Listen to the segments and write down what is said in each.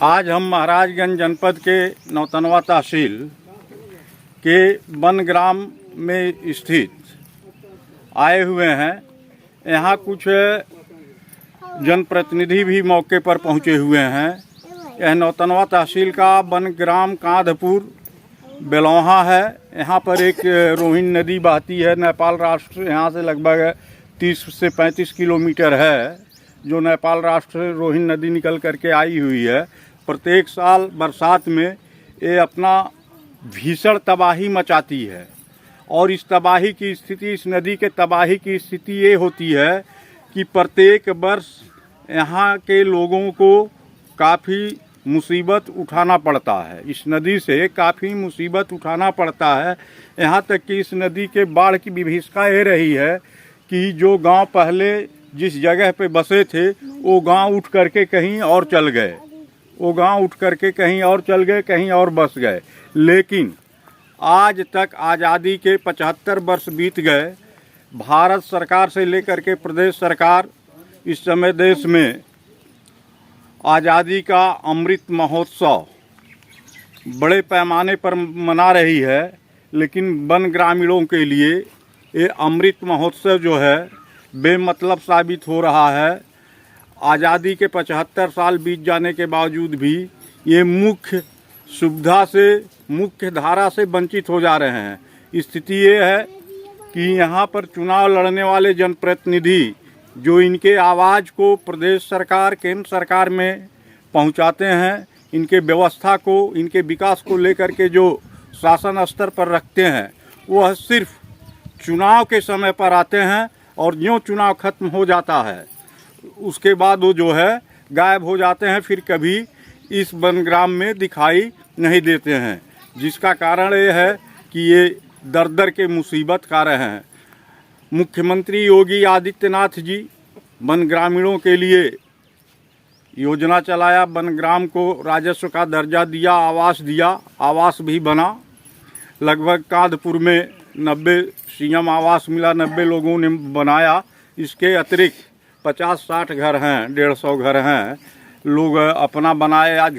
आज हम महाराजगंज जनपद के नौतनवा तहसील के बनग्राम में स्थित आए हुए हैं। यहाँ कुछ जनप्रतिनिधि भी मौके पर पहुँचे हुए हैं। यह नौतनवा तहसील का बनग्राम कांधपुर बेलौहा है। यहाँ पर एक रोहिन नदी बहती है। नेपाल राष्ट्र यहाँ से लगभग 30 से 35 किलोमीटर है, जो नेपाल राष्ट्र से रोहिन नदी निकल करके आई हुई है। प्रत्येक साल बरसात में ये अपना भीषण तबाही मचाती है और इस तबाही की स्थिति, इस नदी के तबाही की स्थिति ये होती है कि प्रत्येक वर्ष यहाँ के लोगों को काफ़ी मुसीबत उठाना पड़ता है। इस नदी से काफ़ी मुसीबत उठाना पड़ता है। यहाँ तक कि इस नदी के बाढ़ की विभीषिका ये रही है कि जो गांव पहले जिस जगह पे बसे थे वो गांव उठ करके कहीं और चल गए, कहीं और बस गए। लेकिन आज तक आज़ादी के 75 वर्ष बीत गए। भारत सरकार से लेकर के प्रदेश सरकार इस समय देश में आज़ादी का अमृत महोत्सव बड़े पैमाने पर मना रही है, लेकिन वन ग्रामीणों के लिए ये अमृत महोत्सव जो है बेमतलब साबित हो रहा है। आज़ादी के 75 साल बीत जाने के बावजूद भी ये मुख्य सुविधा से, मुख्य धारा से वंचित हो जा रहे हैं। स्थिति ये है कि यहाँ पर चुनाव लड़ने वाले जनप्रतिनिधि जो इनके आवाज़ को प्रदेश सरकार, केंद्र सरकार में पहुँचाते हैं, इनके व्यवस्था को, इनके विकास को लेकर के जो शासन स्तर पर रखते हैं, वह सिर्फ चुनाव के समय पर आते हैं और ज्यों चुनाव खत्म हो जाता है उसके बाद वो जो है गायब हो जाते हैं, फिर कभी इस बनग्राम में दिखाई नहीं देते हैं। जिसका कारण ये है कि ये दर दर के मुसीबत खा रहे हैं। मुख्यमंत्री योगी आदित्यनाथ जी वन ग्रामीणों के लिए योजना चलाया, बनग्राम को राजस्व का दर्जा दिया, आवास दिया, आवास भी बना। लगभग कांधपुर में 90 सीएम आवास मिला, 90 लोगों ने बनाया। इसके अतिरिक्त 50-60 घर हैं, 150 घर हैं। लोग अपना बनाए या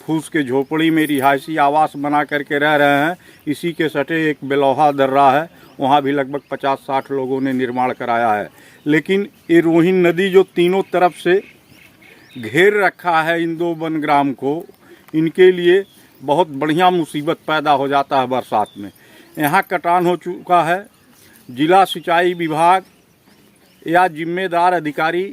फूस के झोपड़ी में रिहायशी आवास बना करके रह रहे हैं। इसी के सटे एक बेलौहा दर्रा है, वहाँ भी लगभग 50-60 लोगों ने निर्माण कराया है। लेकिन ये रोहिन नदी जो तीनों तरफ से घेर रखा है इन दो बनग्राम को, इनके लिए बहुत बढ़िया मुसीबत पैदा हो जाता है बरसात में। यहाँ कटान हो चुका है। जिला सिंचाई विभाग या जिम्मेदार अधिकारी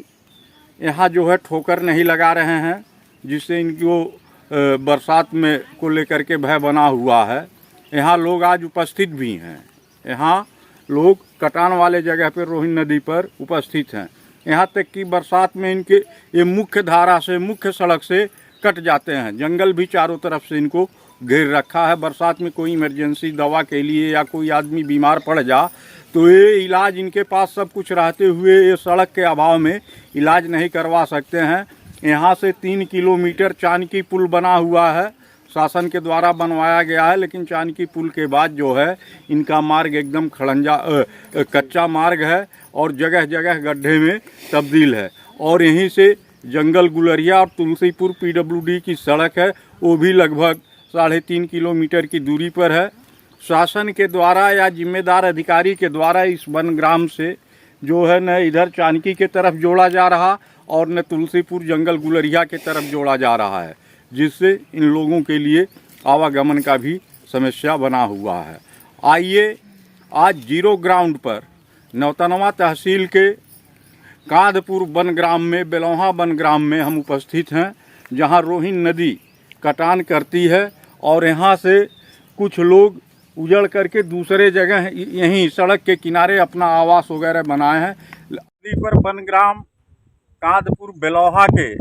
यहाँ जो है ठोकर नहीं लगा रहे हैं, जिससे इनको बरसात में को लेकर के भय बना हुआ है। यहाँ लोग आज उपस्थित भी हैं। यहाँ लोग कटान वाले जगह पर रोहिन नदी पर उपस्थित हैं। यहाँ तक कि बरसात में इनके ये मुख्य धारा से, मुख्य सड़क से कट जाते हैं। जंगल भी चारों तरफ से इनको घेर रखा है। बरसात में कोई इमरजेंसी दवा के लिए या कोई आदमी बीमार पड़ जा तो ये इलाज, इनके पास सब कुछ रहते हुए ये सड़क के अभाव में इलाज नहीं करवा सकते हैं। यहाँ से 3 किलोमीटर चानकी पुल बना हुआ है, शासन के द्वारा बनवाया गया है, लेकिन चानकी पुल के बाद जो है इनका मार्ग एकदम कच्चा मार्ग है और जगह जगह गड्ढे में तब्दील है। और यहीं से जंगल गुलरिया और तुलसीपुर PWD की सड़क है, वो भी लगभग 3.5 किलोमीटर की दूरी पर है। शासन के द्वारा या जिम्मेदार अधिकारी के द्वारा इस बनग्राम से जो है न इधर चानकी के तरफ जोड़ा जा रहा और न तुलसीपुर जंगल गुलरिया के तरफ जोड़ा जा रहा है, जिससे इन लोगों के लिए आवागमन का भी समस्या बना हुआ है। आइए आज जीरो ग्राउंड पर नौतनवा तहसील के कांधपुर बनग्राम में, बेलौहा बनग्राम में हम उपस्थित हैं, जहां रोहिन नदी कटान करती है और यहाँ से कुछ लोग उजड़ करके दूसरे जगह यहीं सड़क के किनारे अपना आवास वगैरह बनाए हैं। नदी पर बनग्राम कांधपुर बेलौहा के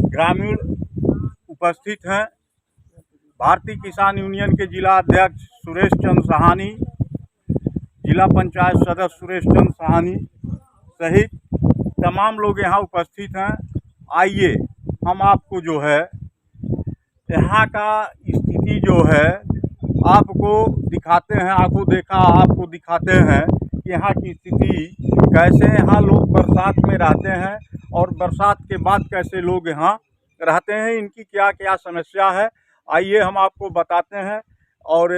ग्रामीण उपस्थित हैं। भारतीय किसान यूनियन के जिला अध्यक्ष सुरेश चंद्र सहानी, जिला पंचायत सदस्य सुरेश चंद्र सहानी सहित तमाम लोग यहाँ उपस्थित हैं। आइए हम आपको जो है यहाँ का स्थिति जो है आपको दिखाते हैं। आपको दिखाते हैं कि यहाँ की स्थिति कैसे, यहाँ लोग बरसात में रहते हैं और बरसात के बाद कैसे लोग यहाँ रहते हैं, इनकी क्या क्या समस्या है, आइए हम आपको बताते हैं। और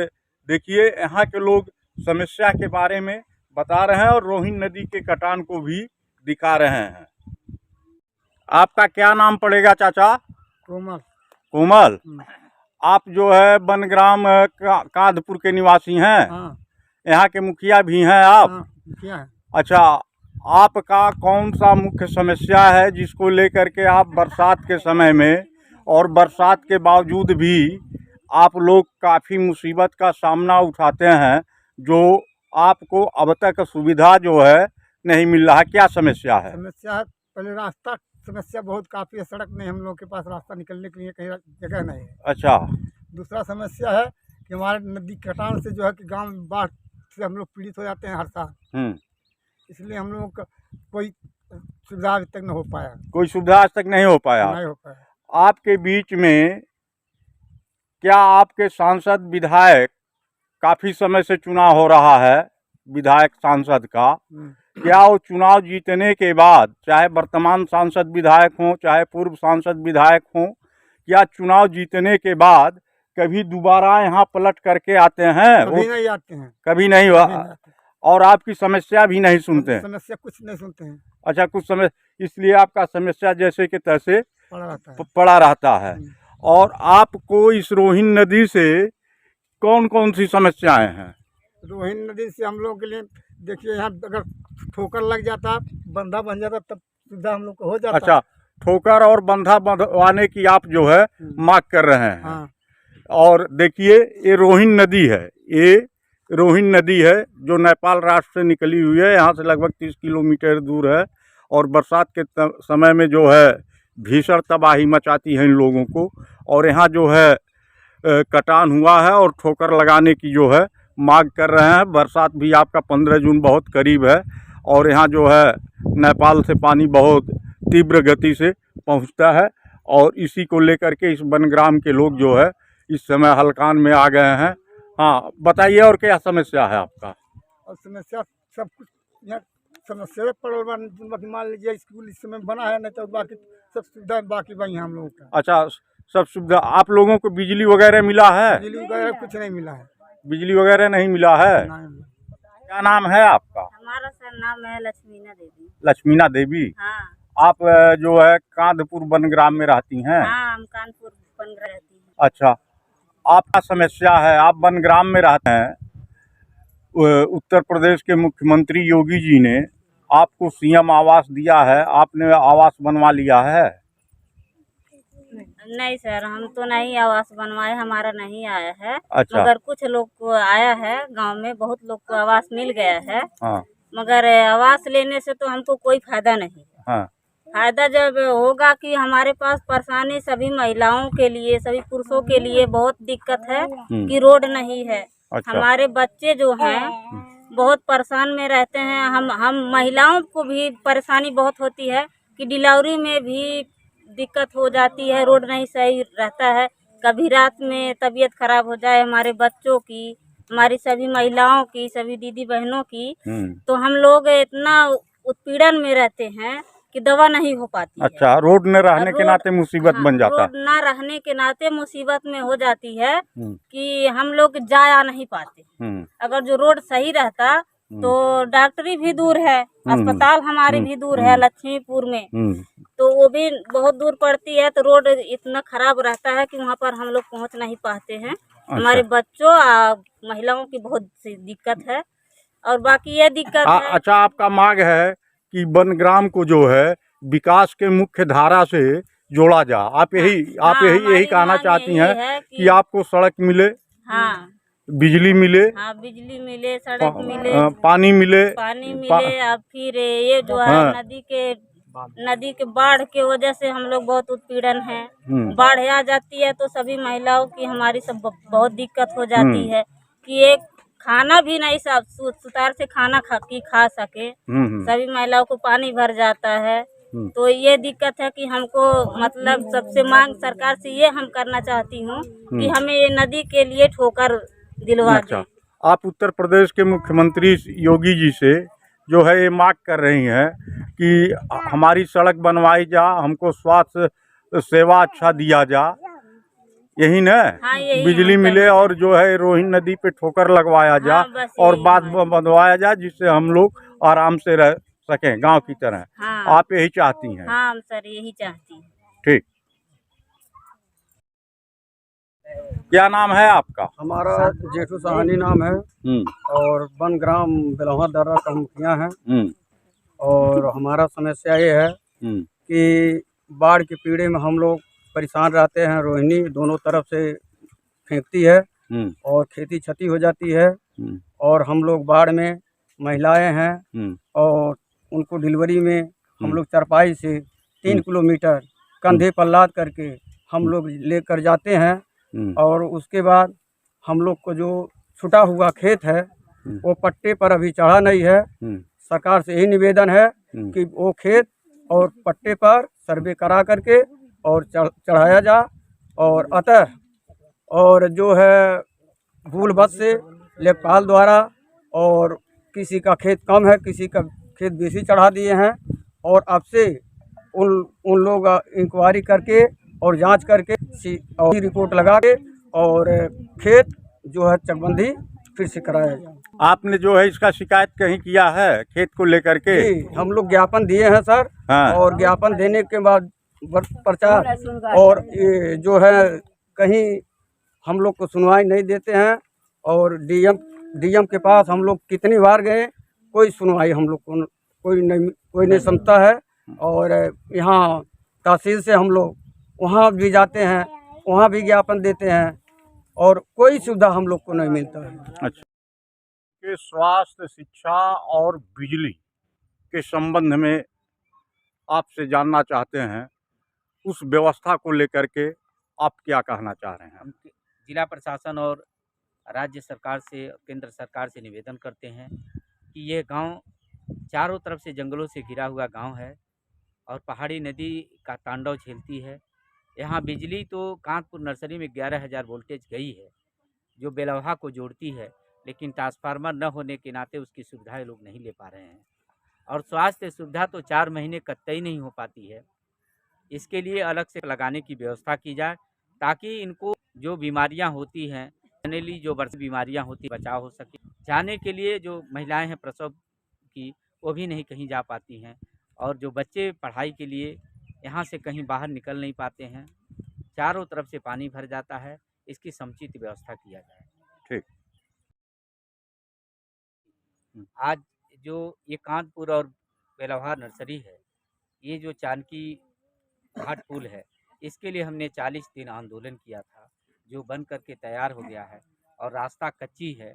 देखिए यहाँ के लोग समस्या के बारे में बता रहे हैं और रोहिन नदी के कटान को भी दिखा रहे हैं। आपका क्या नाम पड़ेगा चाचा? कोमल। कोमल, आप जो है बनग्राम कांधपुर के निवासी हैं? हाँ। यहाँ के मुखिया भी हैं आप? हाँ, मुखिया है। अच्छा, आपका कौन सा मुख्य समस्या है जिसको लेकर के आप बरसात के समय में और बरसात के बावजूद भी आप लोग काफ़ी मुसीबत का सामना उठाते हैं, जो आपको अब तक सुविधा जो है नहीं मिल रहा? क्या समस्या है? समस्या है, पहले रास्ता समस्या बहुत काफ़ी है, सड़क नहीं, हम लोग के पास रास्ता निकलने के लिए कहीं जगह नहीं है। अच्छा। दूसरा समस्या है कि हमारे नदी कटान से जो है कि गांव में बाढ़ से हम लोग पीड़ित हो जाते हैं हर साल। इसलिए हम लोगों का कोई सुविधा अभी तक नहीं हो पाया। कोई सुविधा आज तक नहीं हो पाया? नहीं हो पाया। आपके बीच में क्या आपके सांसद विधायक, काफ़ी समय से चुनाव हो रहा है विधायक सांसद का, क्या वो चुनाव जीतने के बाद, चाहे वर्तमान सांसद विधायक हों चाहे पूर्व सांसद विधायक हों, क्या चुनाव जीतने के बाद कभी दोबारा यहाँ पलट करके आते हैं? कभी नहीं आते हैं। कभी नहीं हुआ? और आपकी समस्या भी नहीं सुनते हैं? समस्या कुछ नहीं सुनते हैं। अच्छा, कुछ समय इसलिए आपका समस्या जैसे कि तैसे पड़ा रहता है। और आपको इस रोहिन नदी से कौन कौन सी समस्याएं हैं? रोहिन नदी से हम लोग के लिए देखिए, यहाँ अगर ठोकर लग जाता, बंधा बन जाता, तब सुविधा हम लोग को हो जाता। अच्छा, ठोकर और बंधा बंधवाने की आप जो है मांग कर रहे हैं। हाँ। और देखिए ये रोहिन नदी है, ये रोहिन नदी है जो नेपाल राष्ट्र से निकली हुई है, यहाँ से लगभग 30 किलोमीटर दूर है। और बरसात के समय में जो है भीषण तबाही मचाती है इन लोगों को। और यहाँ जो है कटान हुआ है और ठोकर लगाने की जो है मांग कर रहे हैं। बरसात भी आपका 15 जून बहुत करीब है और यहाँ जो है नेपाल से पानी बहुत तीव्र गति से पहुँचता है। और इसी को लेकर के इस बनग्राम के लोग जो है इस समय हलकान में आ गए हैं। हाँ, बताइए और क्या समस्या है आपका? और समस्या सब कुछ यहाँ समस्या पड़ल, मान लीजिए स्कूल इस समय बना है, नहीं तो बाकी सब सुविधा बाकी वही हम लोगों का। अच्छा, सब सुविधा। आप लोगों को बिजली वगैरह मिला है? बिजली वगैरह कुछ नहीं मिला है। बिजली वगैरह नहीं मिला है? क्या नाम है आपका? हमारा सर नाम है लक्ष्मीना देवी। लक्ष्मीना देवी। हाँ। आप जो है कांधपुर बनग्राम में रहती हैं? हाँ, हम कानपुर बनग्राम रहती हैं। अच्छा, आपका समस्या है, आप बनग्राम में रहते हैं। उत्तर प्रदेश के मुख्यमंत्री योगी जी ने आपको सीएम आवास दिया है, आपने आवास बनवा लिया है? नहीं सर, हम तो नहीं आवास बनवाए, हमारा नहीं आया है। अच्छा। मगर कुछ लोग को आया है, गांव में बहुत लोग को आवास मिल गया है। हाँ। मगर आवास लेने से तो हमको कोई फायदा नहीं है। हाँ। फायदा जब होगा कि हमारे पास परेशानी सभी महिलाओं के लिए, सभी पुरुषों के लिए बहुत दिक्कत है कि रोड नहीं है। अच्छा। हमारे बच्चे जो हैं बहुत परेशान में रहते हैं। हम महिलाओं को भी परेशानी बहुत होती है कि डिलीवरी में भी दिक्कत हो जाती है, रोड नहीं सही रहता है। कभी रात में तबीयत खराब हो जाए हमारे बच्चों की, हमारी सभी महिलाओं की, सभी दीदी बहनों की, तो हम लोग इतना उत्पीड़न में रहते हैं कि दवा नहीं हो पाती है। अच्छा, रोड न रहने के नाते मुसीबत बन जाता है। रोड न रहने के नाते मुसीबत में हो जाती है कि हम लोग जा आ नहीं पाते। अगर जो रोड सही रहता तो डॉक्टरी भी दूर है, अस्पताल हमारी भी दूर है लक्ष्मीपुर में, तो वो भी बहुत दूर पड़ती है। तो रोड इतना खराब रहता है कि वहाँ पर हम लोग पहुँच नहीं पाते हैं। हमारे बच्चों महिलाओं की बहुत सी दिक्कत है और बाकी ये दिक्कत है। अच्छा, आपका मांग है कि बनग्राम को जो है विकास के मुख्य धारा से जोड़ा जा। आप यही कहना चाहती हैं कि आपको सड़क मिले, हाँ, बिजली मिले, हाँ, बिजली मिले, सड़क मिले, पानी मिले, और फिर ये जो है नदी के बाढ़ के वजह से हम लोग बहुत उत्पीड़न है। बाढ़ आ जाती है तो सभी महिलाओं की हमारी सब बहुत दिक्कत हो जाती है कि एक खाना भी नहीं साफ सुथरा से खाना खा सके। सभी महिलाओं को पानी भर जाता है। तो ये दिक्कत है कि हमको मतलब सबसे मांग सरकार से ये हम करना चाहती हूँ कि हमें ये नदी के लिए ठोकर दिलवा दे। आप उत्तर प्रदेश के मुख्यमंत्री योगी जी से जो है ये मांग कर रही हैं कि हमारी सड़क बनवाई जा, हमको स्वास्थ्य सेवा अच्छा दिया जा, यही न हाँ, यही बिजली हम मिले कहना और जो है रोहिणी नदी पे ठोकर लगवाया जा हाँ, बस और यही बांध हमारी- बंधवाया जा, जिससे हम लोग आराम से रह सकें गांव की तरह। हाँ आप यही चाहती हैं? हाँ सर, यही चाहती हूँ। ठीक। क्या नाम है आपका? हमारा जेठू साहनी नाम है और वन ग्राम बिलवा दर्रा का मुखिया है। और हमारा समस्या ये है कि बाढ़ के पीड़े में हम लोग परेशान रहते हैं। रोहिणी दोनों तरफ से फेंकती है और खेती क्षति हो जाती है और हम लोग बाढ़ में महिलाएं हैं और उनको डिलीवरी में हम लोग चरपाई से 3 किलोमीटर कंधे पर लाद करके हम लोग लेकर जाते हैं। और उसके बाद हम लोग को जो छुटा हुआ खेत है वो पट्टे पर अभी चढ़ा नहीं है। सरकार से यही निवेदन है कि वो खेत और पट्टे पर सर्वे करा करके और चढ़ाया जा। और अतः और जो है भूल बस से लेखपाल द्वारा और किसी का खेत कम है, किसी का खेत बेसी चढ़ा दिए हैं और अब से उन लोग इंक्वायरी करके और जांच करके और रिपोर्ट लगा के और खेत जो है चकबंदी फिर से कराया जाए। आपने जो है इसका शिकायत कहीं किया है खेत को लेकर के? जी, हम लोग ज्ञापन दिए हैं सर। हाँ। और ज्ञापन देने के बाद प्रचार और ये जो है कहीं हम लोग को सुनवाई नहीं देते हैं और डीएम के पास हम लोग कितनी बार गए, कोई सुनवाई हम लोग को कोई नहीं समझता है। और यहाँ तहसील से हम लोग वहाँ भी जाते हैं, वहाँ भी ज्ञापन देते हैं और कोई सुविधा हम लोग को नहीं मिलता है। अच्छा, के स्वास्थ्य, शिक्षा और बिजली के संबंध में आपसे जानना चाहते हैं, उस व्यवस्था को लेकर के आप क्या कहना चाह रहे हैं? हम जिला प्रशासन और राज्य सरकार से, केंद्र सरकार से निवेदन करते हैं कि ये गांव चारों तरफ से जंगलों से घिरा हुआ गांव है और पहाड़ी नदी का तांडव झेलती है। यहाँ बिजली तो कांतपुर नर्सरी में 11,000 वोल्टेज गई है जो बेलवहा को जोड़ती है, लेकिन ट्रांसफार्मर न होने के नाते उसकी सुविधाएं लोग नहीं ले पा रहे हैं। और स्वास्थ्य सुविधा तो 4 महीने कतई नहीं हो पाती है। इसके लिए अलग से लगाने की व्यवस्था की जाए ताकि इनको जो बीमारियां होती हैं, जनरली जो वर्ष बीमारियां होती बचाव हो सके। जाने के लिए जो महिलाएं हैं प्रसव की, वो भी नहीं कहीं जा पाती हैं और जो बच्चे पढ़ाई के लिए यहाँ से कहीं बाहर निकल नहीं पाते हैं। चारों तरफ से पानी भर जाता है, इसकी समुचित व्यवस्था किया जाए। ठीक। आज जो ये कांतपुर और बेलवहा नर्सरी है, ये जो जानकी घाट पुल है, इसके लिए हमने 40 दिन आंदोलन किया था जो बन करके तैयार हो गया है और रास्ता कच्ची है।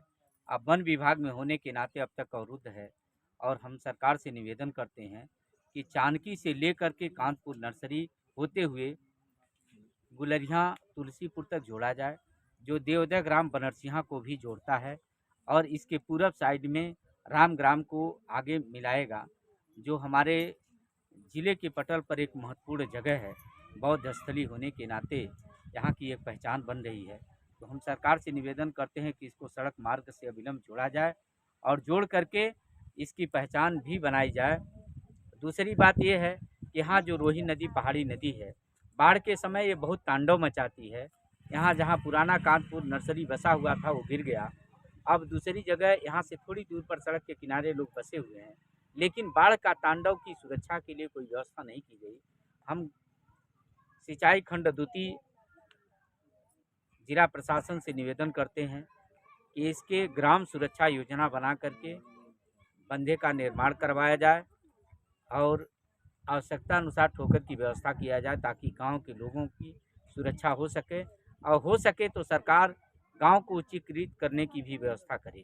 अब वन विभाग में होने के नाते अब तक अवरुद्ध है और हम सरकार से निवेदन करते हैं कि चानकी से लेकर के कांतपुर नर्सरी होते हुए गुलरिया तुलसीपुर तक जोड़ा जाए, जो देवोदय ग्राम बनरसिंहा को भी जोड़ता है और इसके पूरब साइड में रामग्राम को आगे मिलाएगा, जो हमारे ज़िले के पटल पर एक महत्वपूर्ण जगह है। बौद्ध स्थली होने के नाते यहाँ की एक पहचान बन रही है। तो हम सरकार से निवेदन करते हैं कि इसको सड़क मार्ग से अविलंब जोड़ा जाए और जोड़ करके इसकी पहचान भी बनाई जाए। दूसरी बात यह है कि यहाँ जो रोहिणी नदी पहाड़ी नदी है, बाढ़ के समय ये बहुत तांडव मचाती है। यहाँ जहाँ पुराना कांतपुर नर्सरी बसा हुआ था वो गिर गया। अब दूसरी जगह यहाँ से थोड़ी दूर पर सड़क के किनारे लोग बसे हुए हैं, लेकिन बाढ़ का तांडव की सुरक्षा के लिए कोई व्यवस्था नहीं की गई। हम सिंचाई खंड द्वितीय जिला प्रशासन से निवेदन करते हैं कि इसके ग्राम सुरक्षा योजना बना करके बंधे का निर्माण करवाया जाए और आवश्यकता अनुसार ठोकर की व्यवस्था किया जाए ताकि गांव के लोगों की सुरक्षा हो सके और हो सके तो सरकार गांव को उच्चीकृत करने की भी व्यवस्था करे।